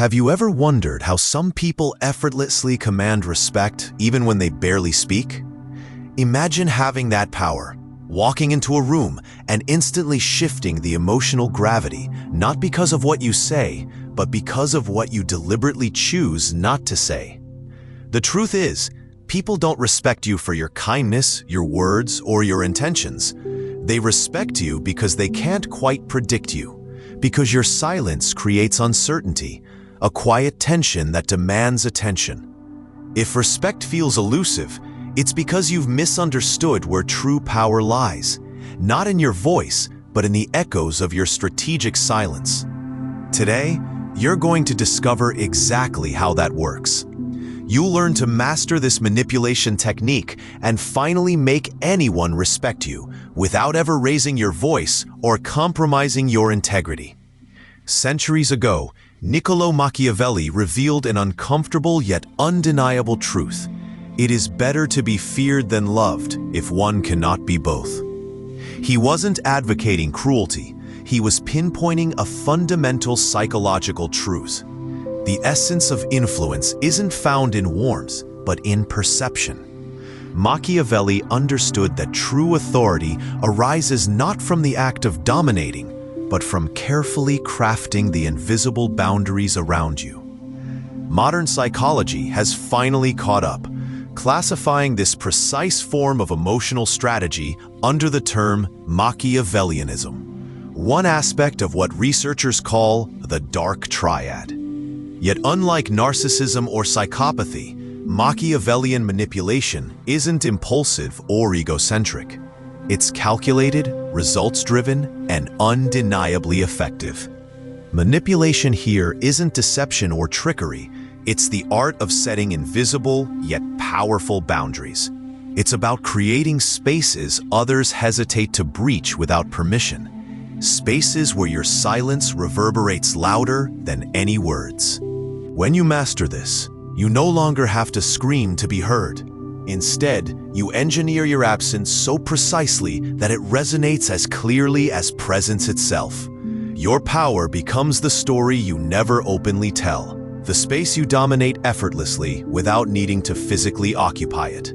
Have you ever wondered how some people effortlessly command respect even when they barely speak? Imagine having that power, walking into a room and instantly shifting the emotional gravity, not because of what you say, but because of what you deliberately choose not to say. The truth is, people don't respect you for your kindness, your words, or your intentions. They respect you because they can't quite predict you, because your silence creates uncertainty, a quiet tension that demands attention. If respect feels elusive, it's because you've misunderstood where true power lies, not in your voice, but in the echoes of your strategic silence. Today, you're going to discover exactly how that works. You'll learn to master this manipulation technique and finally make anyone respect you without ever raising your voice or compromising your integrity. Centuries ago, Niccolò Machiavelli revealed an uncomfortable yet undeniable truth. It is better to be feared than loved if one cannot be both. He wasn't advocating cruelty. He was pinpointing a fundamental psychological truth. The essence of influence isn't found in warmth, but in perception. Machiavelli understood that true authority arises not from the act of dominating, but from carefully crafting the invisible boundaries around you. Modern psychology has finally caught up, classifying this precise form of emotional strategy under the term Machiavellianism, one aspect of what researchers call the dark triad. Yet unlike narcissism or psychopathy, Machiavellian manipulation isn't impulsive or egocentric. It's calculated, results-driven, and undeniably effective. Manipulation here isn't deception or trickery. It's the art of setting invisible yet powerful boundaries. It's about creating spaces others hesitate to breach without permission. Spaces where your silence reverberates louder than any words. When you master this, you no longer have to scream to be heard. Instead, you engineer your absence so precisely that it resonates as clearly as presence itself. Your power becomes the story you never openly tell, the space you dominate effortlessly without needing to physically occupy it.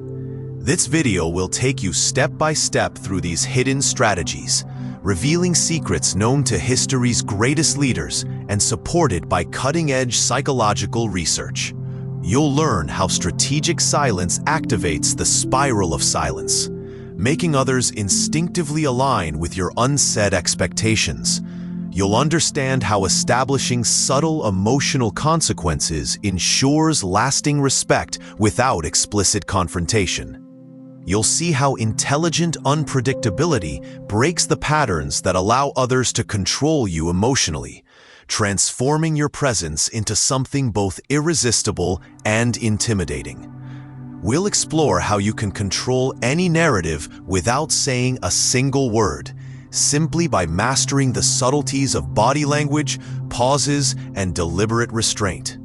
This video will take you step by step through these hidden strategies, revealing secrets known to history's greatest leaders and supported by cutting-edge psychological research. You'll learn how strategic silence activates the spiral of silence, making others instinctively align with your unsaid expectations. You'll understand how establishing subtle emotional consequences ensures lasting respect without explicit confrontation. You'll see how intelligent unpredictability breaks the patterns that allow others to control you emotionally, transforming your presence into something both irresistible and intimidating. We'll explore how you can control any narrative without saying a single word, simply by mastering the subtleties of body language, pauses, and deliberate restraint.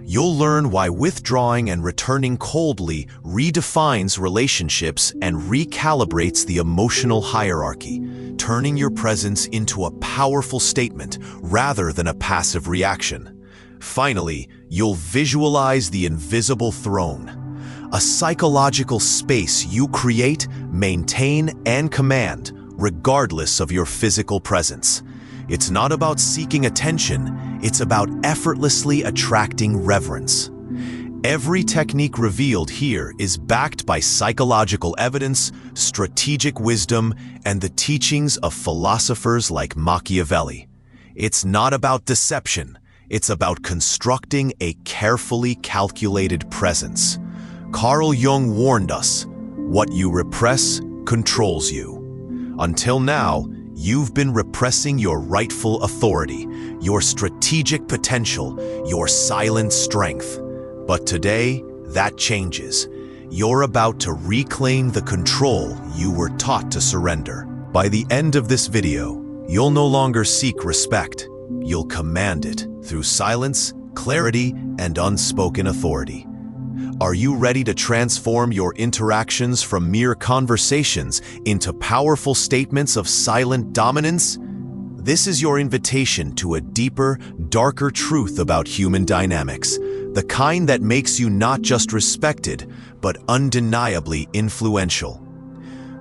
You'll learn why withdrawing and returning coldly redefines relationships and recalibrates the emotional hierarchy, turning your presence into a powerful statement rather than a passive reaction. Finally, you'll visualize the invisible throne, a psychological space you create, maintain, and command, regardless of your physical presence. It's not about seeking attention, it's about effortlessly attracting reverence. Every technique revealed here is backed by psychological evidence, strategic wisdom, and the teachings of philosophers like Machiavelli. It's not about deception, it's about constructing a carefully calculated presence. Carl Jung warned us, "What you repress controls you." Until now, you've been repressing your rightful authority, your strategic potential, your silent strength. But today, that changes. You're about to reclaim the control you were taught to surrender. By the end of this video, you'll no longer seek respect. You'll command it through silence, clarity, and unspoken authority. Are you ready to transform your interactions from mere conversations into powerful statements of silent dominance? This is your invitation to a deeper, darker truth about human dynamics, the kind that makes you not just respected, but undeniably influential.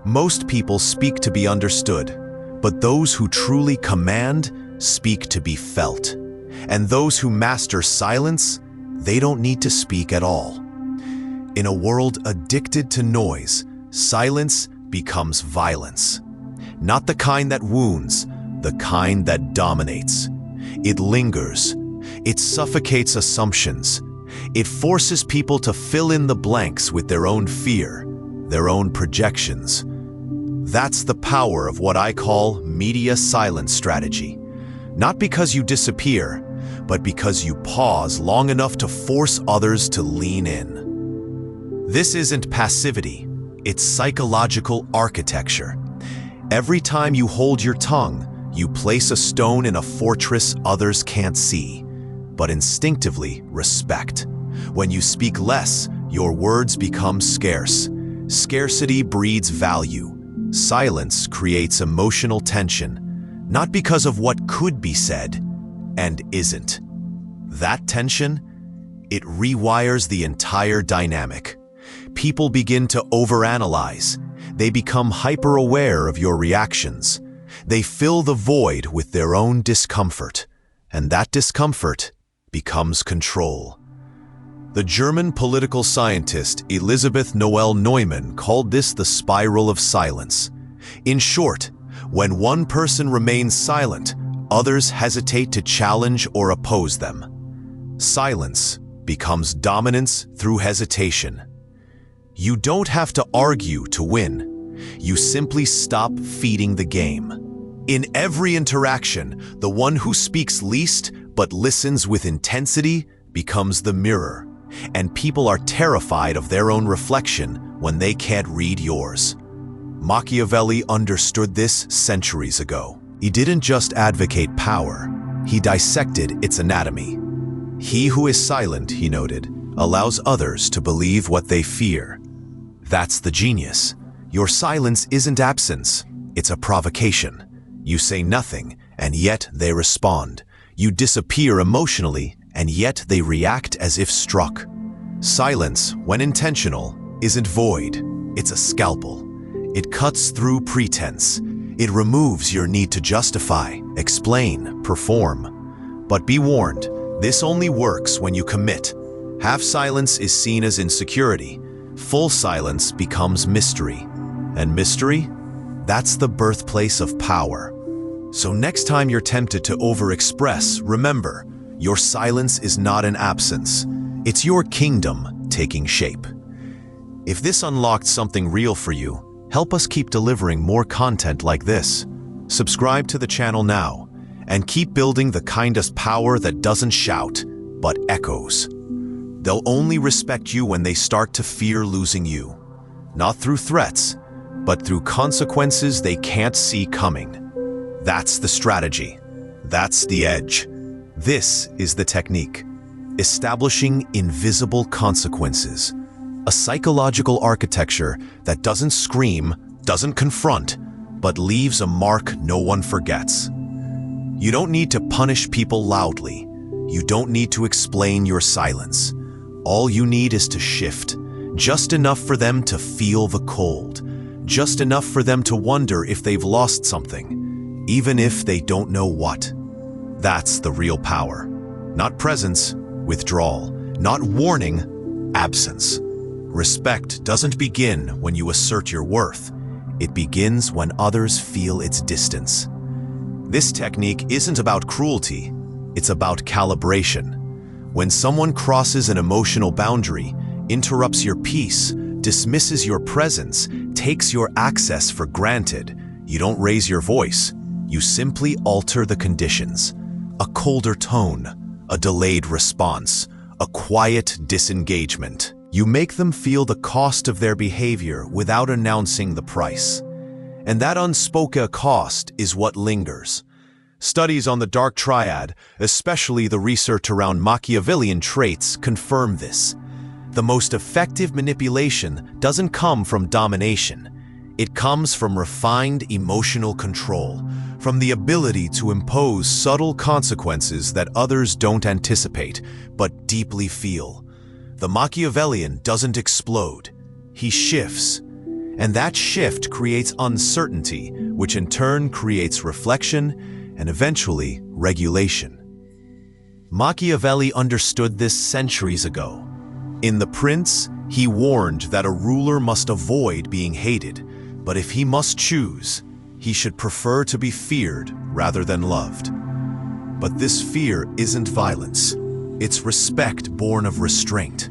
Most people speak to be understood, but those who truly command speak to be felt. And those who master silence, they don't need to speak at all. In a world addicted to noise, silence becomes violence. Not the kind that wounds, the kind that dominates. It lingers. It suffocates assumptions. It forces people to fill in the blanks with their own fear, their own projections. That's the power of what I call media silence strategy. Not because you disappear, but because you pause long enough to force others to lean in. This isn't passivity, it's psychological architecture. Every time you hold your tongue, you place a stone in a fortress others can't see, but instinctively respect. When you speak less, your words become scarce. Scarcity breeds value. Silence creates emotional tension, not because of what could be said and isn't. That tension, it rewires the entire dynamic. People begin to overanalyze. They become hyper-aware of your reactions. They fill the void with their own discomfort, and that discomfort becomes control. The German political scientist Elisabeth Noelle Neumann called this the spiral of silence. In short, when one person remains silent, others hesitate to challenge or oppose them. Silence becomes dominance through hesitation. You don't have to argue to win. You simply stop feeding the game. In every interaction, the one who speaks least but listens with intensity becomes the mirror, and people are terrified of their own reflection when they can't read yours. Machiavelli understood this centuries ago. He didn't just advocate power, he dissected its anatomy. He who is silent, he noted, allows others to believe what they fear. That's the genius. Your silence isn't absence, it's a provocation. You say nothing, and yet they respond. You disappear emotionally, and yet they react as if struck. Silence, when intentional, isn't void. It's a scalpel. It cuts through pretense. It removes your need to justify, explain, perform. But be warned, this only works when you commit. Half silence is seen as insecurity. Full silence becomes mystery. And mystery? That's the birthplace of power. So next time you're tempted to overexpress, remember, your silence is not an absence. It's your kingdom taking shape. If this unlocked something real for you, help us keep delivering more content like this. Subscribe to the channel now, and keep building the kindest power that doesn't shout, but echoes. They'll only respect you when they start to fear losing you. Not through threats, but through consequences they can't see coming. That's the strategy. That's the edge. This is the technique. Establishing invisible consequences. A psychological architecture that doesn't scream, doesn't confront, but leaves a mark no one forgets. You don't need to punish people loudly. You don't need to explain your silence. All you need is to shift, just enough for them to feel the cold, just enough for them to wonder if they've lost something, even if they don't know what. That's the real power. Not presence, withdrawal. Not warning, absence. Respect doesn't begin when you assert your worth. It begins when others feel its distance. This technique isn't about cruelty, it's about calibration. When someone crosses an emotional boundary, interrupts your peace, dismisses your presence, takes your access for granted, you don't raise your voice. You simply alter the conditions. A colder tone, a delayed response, a quiet disengagement. You make them feel the cost of their behavior without announcing the price. And that unspoken cost is what lingers. Studies on the dark triad, especially the research around Machiavellian traits, confirm this. The most effective manipulation doesn't come from domination. It comes from refined emotional control, from the ability to impose subtle consequences that others don't anticipate, but deeply feel. The Machiavellian doesn't explode, he shifts. And that shift creates uncertainty, which in turn creates reflection and eventually regulation. Machiavelli understood this centuries ago. In The Prince, he warned that a ruler must avoid being hated, but if he must choose, he should prefer to be feared rather than loved. But this fear isn't violence. It's respect born of restraint.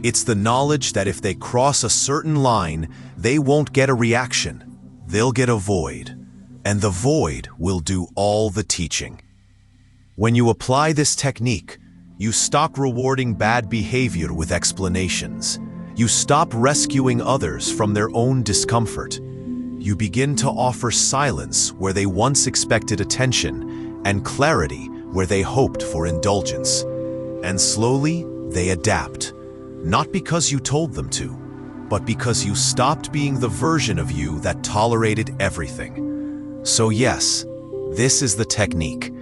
It's the knowledge that if they cross a certain line, they won't get a reaction. They'll get a void, and the void will do all the teaching. When you apply this technique, you stop rewarding bad behavior with explanations. You stop rescuing others from their own discomfort. You begin to offer silence where they once expected attention, and clarity where they hoped for indulgence. And slowly, they adapt. Not because you told them to, but because you stopped being the version of you that tolerated everything. So yes, this is the technique,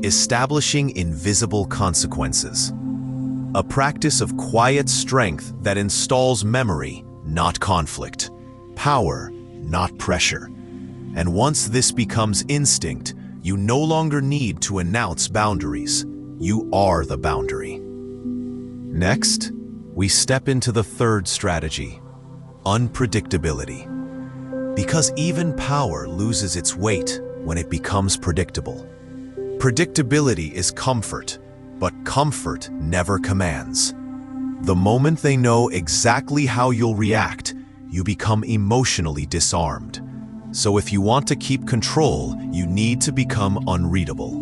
establishing invisible consequences. A practice of quiet strength that installs memory, not conflict, power, not pressure. And once this becomes instinct, you no longer need to announce boundaries. You are the boundary. Next, we step into the third strategy, unpredictability. Because even power loses its weight when it becomes predictable. Predictability is comfort, but comfort never commands. The moment they know exactly how you'll react, you become emotionally disarmed. So if you want to keep control, you need to become unreadable.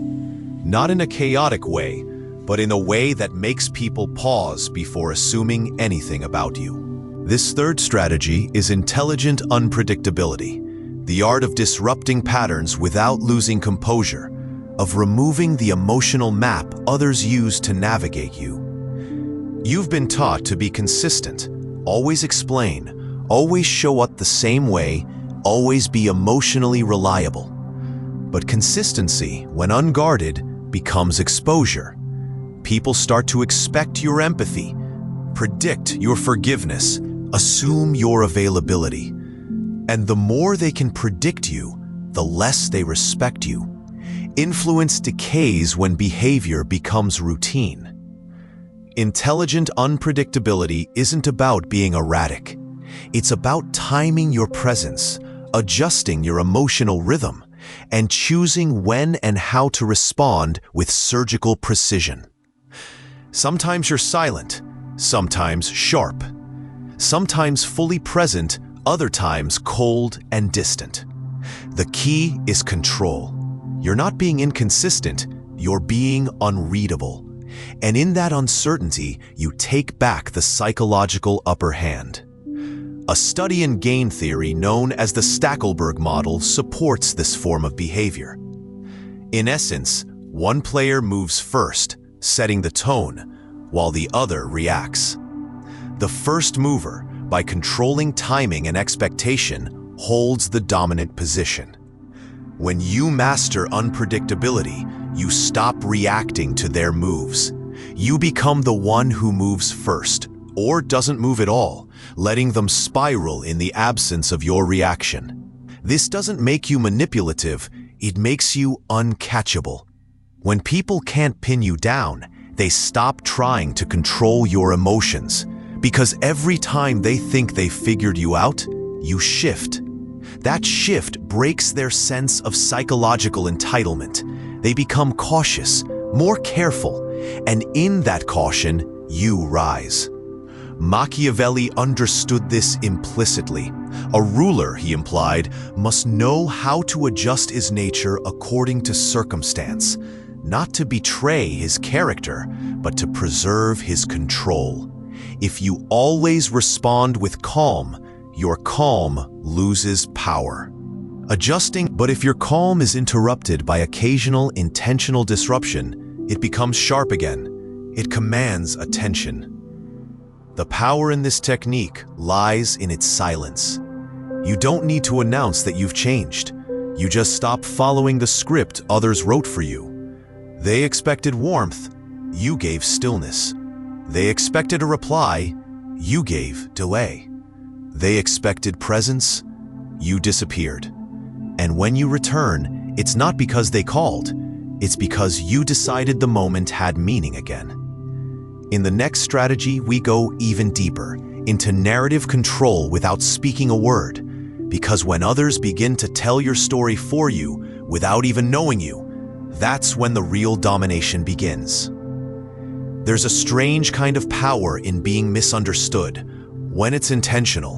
Not in a chaotic way, but in a way that makes people pause before assuming anything about you. This third strategy is intelligent unpredictability, the art of disrupting patterns without losing composure, of removing the emotional map others use to navigate you. You've been taught to be consistent, always explain, always show up the same way, always be emotionally reliable. But consistency, when unguarded, becomes exposure. People start to expect your empathy, predict your forgiveness, assume your availability. And the more they can predict you, the less they respect you. Influence decays when behavior becomes routine. Intelligent unpredictability isn't about being erratic. It's about timing your presence, adjusting your emotional rhythm, and choosing when and how to respond with surgical precision. Sometimes you're silent, sometimes sharp, sometimes fully present, other times cold and distant. The key is control. You're not being inconsistent, you're being unreadable. And in that uncertainty, you take back the psychological upper hand. A study in game theory known as the Stackelberg model supports this form of behavior. In essence, one player moves first, setting the tone, while the other reacts. The first mover, by controlling timing and expectation, holds the dominant position. When you master unpredictability, you stop reacting to their moves. You become the one who moves first, or doesn't move at all, letting them spiral in the absence of your reaction. This doesn't make you manipulative, it makes you uncatchable. When people can't pin you down, they stop trying to control your emotions, because every time they think they figured you out, you shift. That shift breaks their sense of psychological entitlement. They become cautious, more careful, and in that caution, you rise. Machiavelli understood this implicitly. A ruler, he implied, must know how to adjust his nature according to circumstance, not to betray his character, but to preserve his control. If you always respond with calm, your calm loses power. But if your calm is interrupted by occasional intentional disruption, it becomes sharp again. It commands attention. The power in this technique lies in its silence. You don't need to announce that you've changed. You just stop following the script others wrote for you. They expected warmth, you gave stillness. They expected a reply, you gave delay. They expected presence, you disappeared. And when you return, it's not because they called, it's because you decided the moment had meaning again. In the next strategy, we go even deeper, into narrative control without speaking a word. Because when others begin to tell your story for you, without even knowing you, that's when the real domination begins. There's a strange kind of power in being misunderstood, when it's intentional.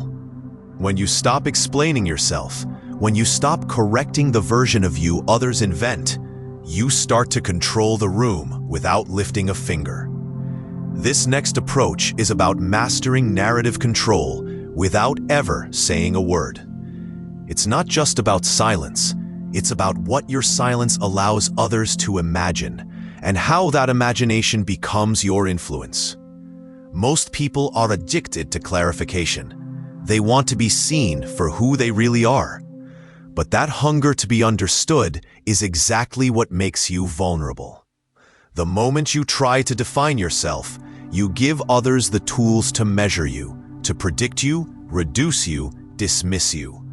When you stop explaining yourself, when you stop correcting the version of you others invent, you start to control the room without lifting a finger. This next approach is about mastering narrative control without ever saying a word. It's not just about silence, it's about what your silence allows others to imagine, and how that imagination becomes your influence. Most people are addicted to clarification. They want to be seen for who they really are. But that hunger to be understood is exactly what makes you vulnerable. The moment you try to define yourself, you give others the tools to measure you, to predict you, reduce you, dismiss you.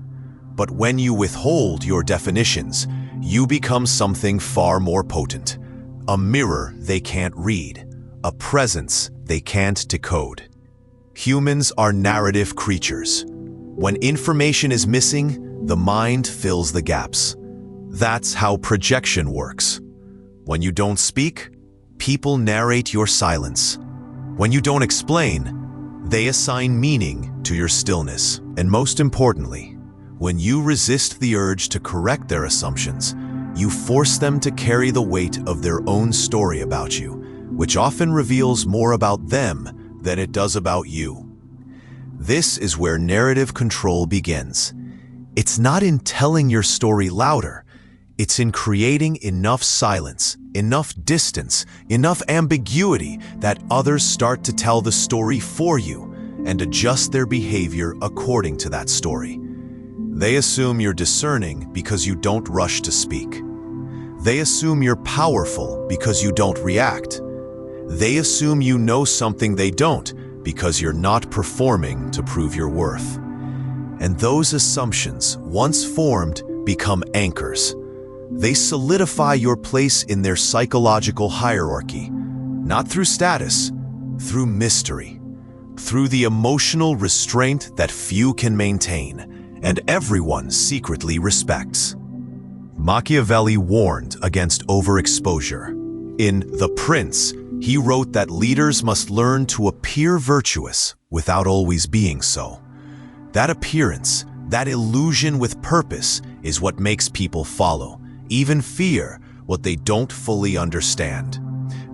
But when you withhold your definitions, you become something far more potent. A mirror they can't read, a presence they can't decode. Humans are narrative creatures. When information is missing, the mind fills the gaps. That's how projection works. When you don't speak, people narrate your silence. When you don't explain, they assign meaning to your stillness. And most importantly, when you resist the urge to correct their assumptions, you force them to carry the weight of their own story about you, which often reveals more about them than it does about you. This is where narrative control begins. It's not in telling your story louder, it's in creating enough silence, enough distance, enough ambiguity that others start to tell the story for you and adjust their behavior according to that story. They assume you're discerning because you don't rush to speak. They assume you're powerful because you don't react. They assume you know something they don't because you're not performing to prove your worth. And those assumptions, once formed, become anchors. They solidify your place in their psychological hierarchy, not through status, through mystery, through the emotional restraint that few can maintain and everyone secretly respects. Machiavelli warned against overexposure. In The Prince, he wrote that leaders must learn to appear virtuous without always being so. That appearance, that illusion with purpose, is what makes people follow, even fear what they don't fully understand.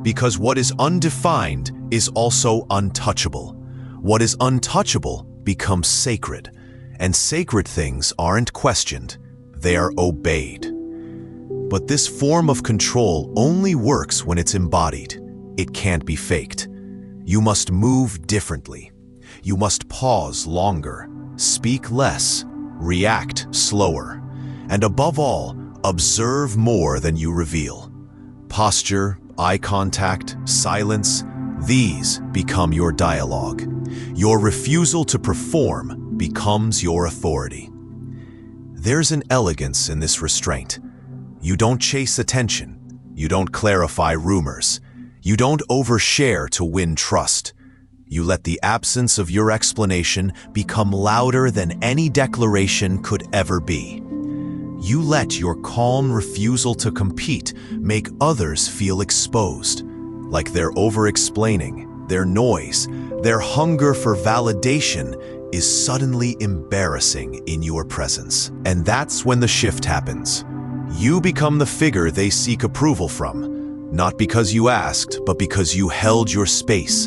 Because what is undefined is also untouchable. What is untouchable becomes sacred. And sacred things aren't questioned, they are obeyed. But this form of control only works when it's embodied. It can't be faked. You must move differently. You must pause longer, speak less, react slower, and above all, observe more than you reveal. Posture, eye contact, silence, these become your dialogue. Your refusal to perform becomes your authority. There's an elegance in this restraint. You don't chase attention. You don't clarify rumors. You don't overshare to win trust. You let the absence of your explanation become louder than any declaration could ever be. You let your calm refusal to compete make others feel exposed, like they're over-explaining, their noise, their hunger for validation is suddenly embarrassing in your presence. And that's when the shift happens. You become the figure they seek approval from, not because you asked, but because you held your space.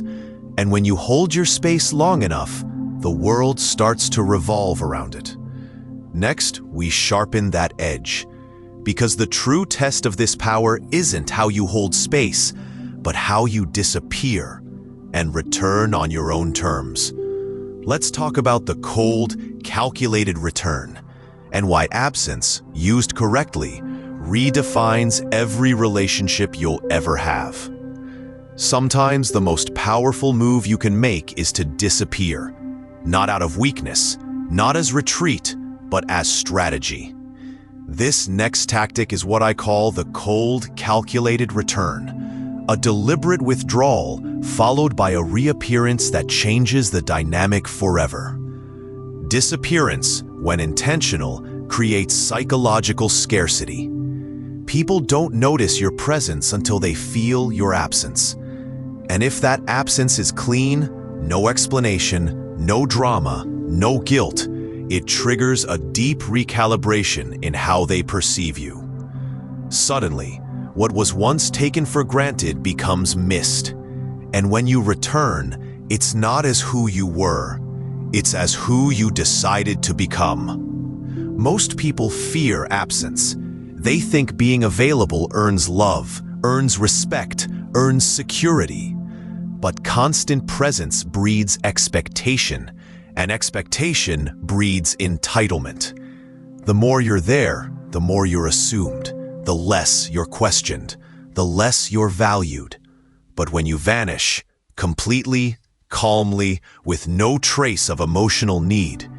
And when you hold your space long enough, the world starts to revolve around it. Next, we sharpen that edge. Because the true test of this power isn't how you hold space, but how you disappear and return on your own terms. Let's talk about the cold, calculated return, and why absence, used correctly, redefines every relationship you'll ever have. Sometimes the most powerful move you can make is to disappear, not out of weakness, not as retreat, but as strategy. This next tactic is what I call the cold, calculated return, a deliberate withdrawal followed by a reappearance that changes the dynamic forever. Disappearance, when intentional, creates psychological scarcity. People don't notice your presence until they feel your absence. And if that absence is clean, no explanation, no drama, no guilt, it triggers a deep recalibration in how they perceive you. Suddenly, what was once taken for granted becomes missed. And when you return, it's not as who you were, it's as who you decided to become. Most people fear absence. They think being available earns love, earns respect, earns security. But constant presence breeds expectation, and expectation breeds entitlement. The more you're there, the more you're assumed, the less you're questioned, the less you're valued. But when you vanish, completely, calmly, with no trace of emotional need,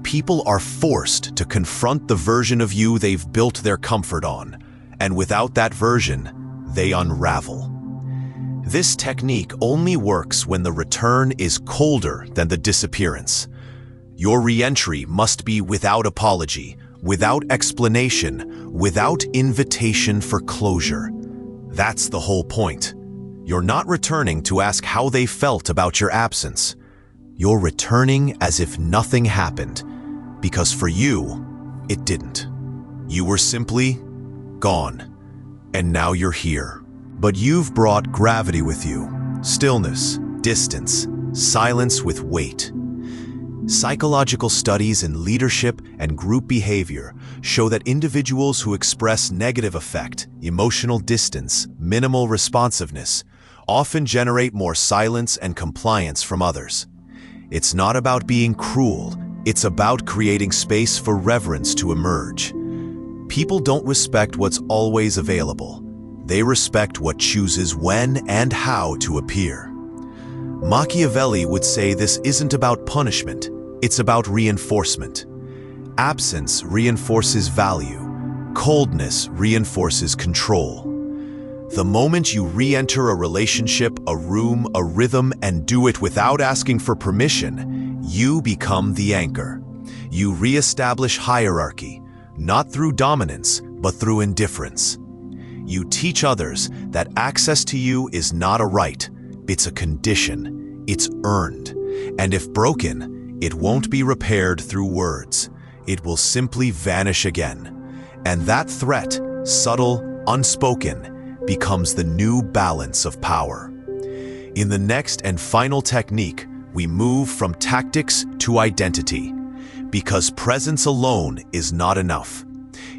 people are forced to confront the version of you they've built their comfort on, and without that version, they unravel. This technique only works when the return is colder than the disappearance. Your re-entry must be without apology, without explanation, without invitation for closure. That's the whole point. You're not returning to ask how they felt about your absence. You're returning as if nothing happened, because for you, it didn't. You were simply gone, and now you're here. But you've brought gravity with you, stillness, distance, silence with weight. Psychological studies in leadership and group behavior show that individuals who express negative affect, emotional distance, minimal responsiveness, often generate more silence and compliance from others. It's not about being cruel, it's about creating space for reverence to emerge. People don't respect what's always available. They respect what chooses when and how to appear. Machiavelli would say this isn't about punishment, it's about reinforcement. Absence reinforces value. Coldness reinforces control. The moment you re-enter a relationship, a room, a rhythm, and do it without asking for permission, you become the anchor. You re-establish hierarchy, not through dominance, but through indifference. You teach others that access to you is not a right, it's a condition, it's earned. And if broken, it won't be repaired through words. It will simply vanish again. And that threat, subtle, unspoken, becomes the new balance of power. In the next and final technique, we move from tactics to identity. Because presence alone is not enough.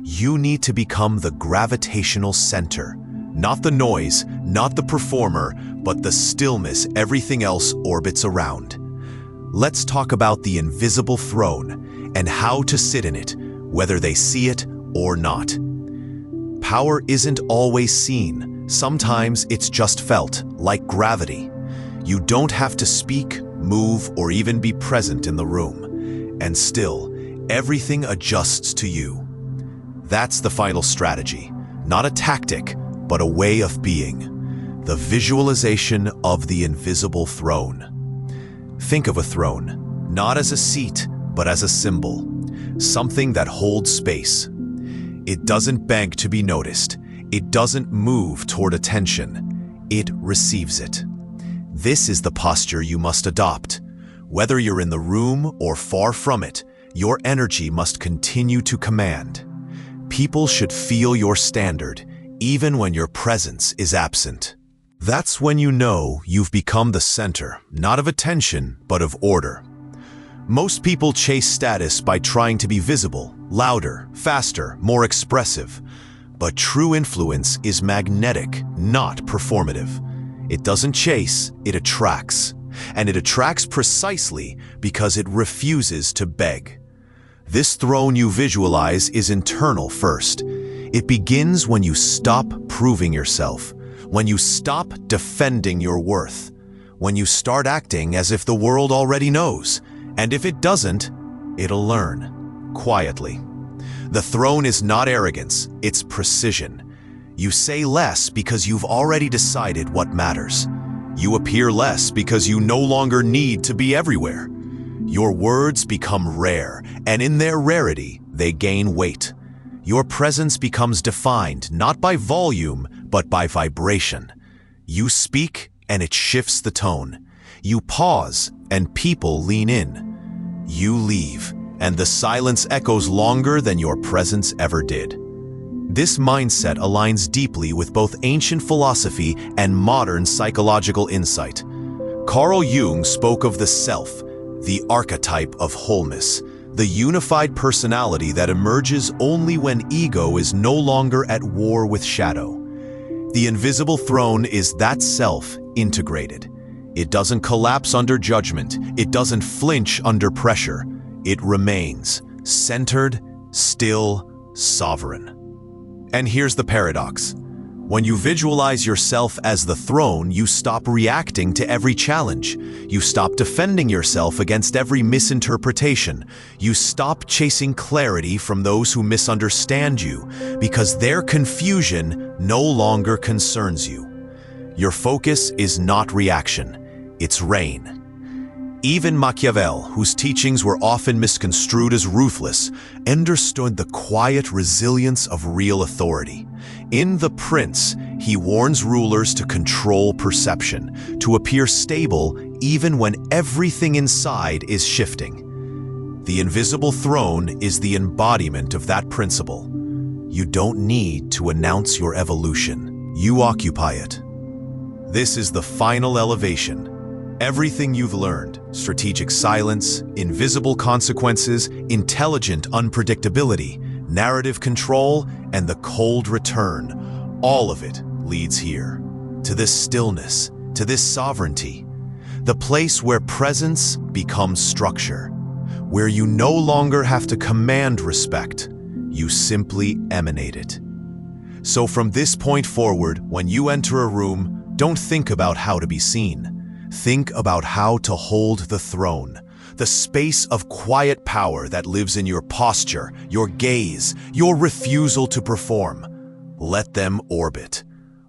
You need to become the gravitational center, not the noise, not the performer, but the stillness everything else orbits around. Let's talk about the invisible throne and how to sit in it, whether they see it or not. Power isn't always seen. Sometimes it's just felt, like gravity. You don't have to speak, move, or even be present in the room. And still, everything adjusts to you. That's the final strategy, not a tactic, but a way of being. The visualization of the invisible throne. Think of a throne, not as a seat, but as a symbol, something that holds space. It doesn't beg to be noticed. It doesn't move toward attention. It receives it. This is the posture you must adopt. Whether you're in the room or far from it, your energy must continue to command. People should feel your standard, even when your presence is absent. That's when you know you've become the center, not of attention, but of order. Most people chase status by trying to be visible, louder, faster, more expressive. But true influence is magnetic, not performative. It doesn't chase, it attracts. And it attracts precisely because it refuses to beg. This throne you visualize is internal first. It begins when you stop proving yourself, when you stop defending your worth, when you start acting as if the world already knows, and if it doesn't, it'll learn, quietly. The throne is not arrogance, it's precision. You say less because you've already decided what matters. You appear less because you no longer need to be everywhere. Your words become rare, and in their rarity, they gain weight. Your presence becomes defined not by volume, but by vibration. You speak, and it shifts the tone. You pause, and people lean in. You leave, and the silence echoes longer than your presence ever did. This mindset aligns deeply with both ancient philosophy and modern psychological insight. Carl Jung spoke of the self, the archetype of wholeness, the unified personality that emerges only when ego is no longer at war with shadow. The invisible throne is that self integrated. It doesn't collapse under judgment. It doesn't flinch under pressure. It remains centered, still, sovereign. And here's the paradox. When you visualize yourself as the throne, you stop reacting to every challenge. You stop defending yourself against every misinterpretation. You stop chasing clarity from those who misunderstand you, because their confusion no longer concerns you. Your focus is not reaction, it's reign. Even Machiavelli, whose teachings were often misconstrued as ruthless, understood the quiet resilience of real authority. In The Prince, he warns rulers to control perception, to appear stable even when everything inside is shifting. The invisible throne is the embodiment of that principle. You don't need to announce your evolution. You occupy it. This is the final elevation. Everything you've learned, strategic silence, invisible consequences, intelligent unpredictability, narrative control, and the cold return, all of it leads here, to this stillness, to this sovereignty, the place where presence becomes structure, where you no longer have to command respect, you simply emanate it. So from this point forward, when you enter a room, don't think about how to be seen. Think about how to hold the throne, the space of quiet power that lives in your posture, your gaze, your refusal to perform. Let them orbit.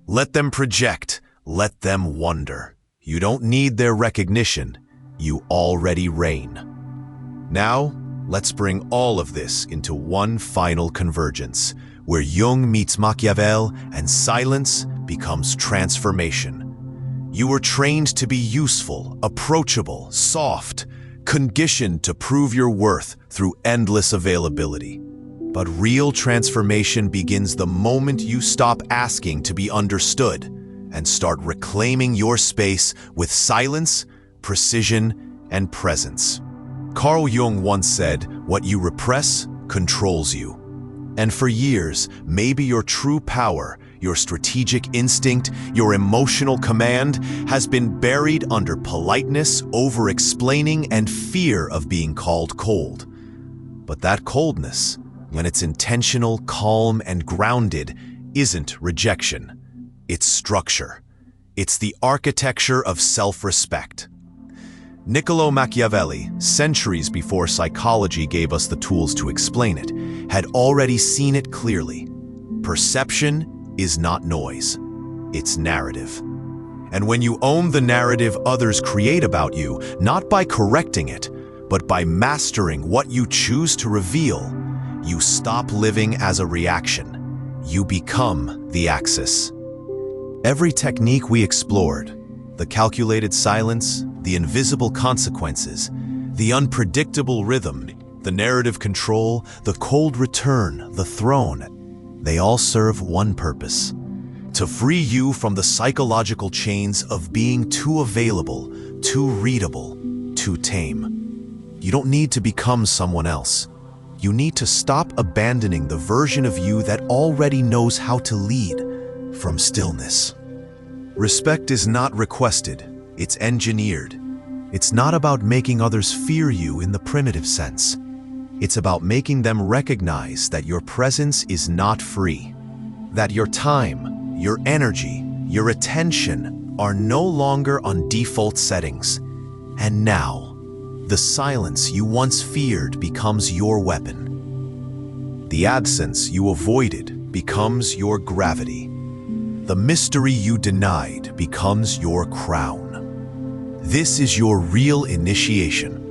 Let them project. Let them wonder. You don't need their recognition. You already reign. Now, let's bring all of this into one final convergence, where Jung meets Machiavelli and silence becomes transformation. You were trained to be useful, approachable, soft, conditioned to prove your worth through endless availability. But real transformation begins the moment you stop asking to be understood and start reclaiming your space with silence, precision, and presence. Carl Jung once said, "What you repress controls you." And for years, maybe your true power, your strategic instinct, your emotional command has been buried under politeness, over-explaining, and fear of being called cold. But that coldness, when it's intentional, calm, and grounded, isn't rejection. It's structure. It's the architecture of self-respect. Niccolò Machiavelli, centuries before psychology gave us the tools to explain it, had already seen it clearly. Perception is not noise, it's narrative. And when you own the narrative others create about you, not by correcting it, but by mastering what you choose to reveal, you stop living as a reaction. You become the axis. Every technique we explored, the calculated silence, the invisible consequences, the unpredictable rhythm, the narrative control, the cold return, the throne, they all serve one purpose: to free you from the psychological chains of being too available, too readable, too tame. You don't need to become someone else. You need to stop abandoning the version of you that already knows how to lead from stillness. Respect is not requested, it's engineered. It's not about making others fear you in the primitive sense. It's about making them recognize that your presence is not free, that your time, your energy, your attention are no longer on default settings. And now, the silence you once feared becomes your weapon. The absence you avoided becomes your gravity. The mystery you denied becomes your crown. This is your real initiation,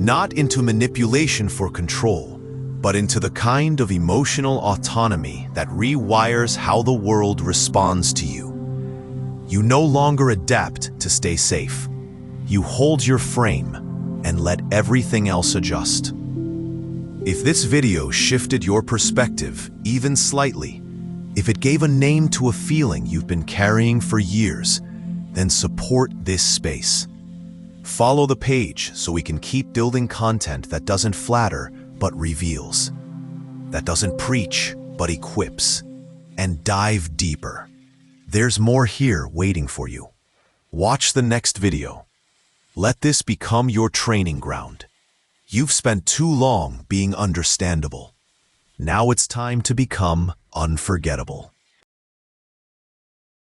not into manipulation for control, but into the kind of emotional autonomy that rewires how the world responds to you. You no longer adapt to stay safe. You hold your frame and let everything else adjust. If this video shifted your perspective even slightly, if it gave a name to a feeling you've been carrying for years, then support this space. Follow the page so we can keep building content that doesn't flatter but reveals, that doesn't preach but equips, and dive deeper. There's more here waiting for you. Watch the next video. Let this become your training ground. You've spent too long being understandable. Now it's time to become unforgettable.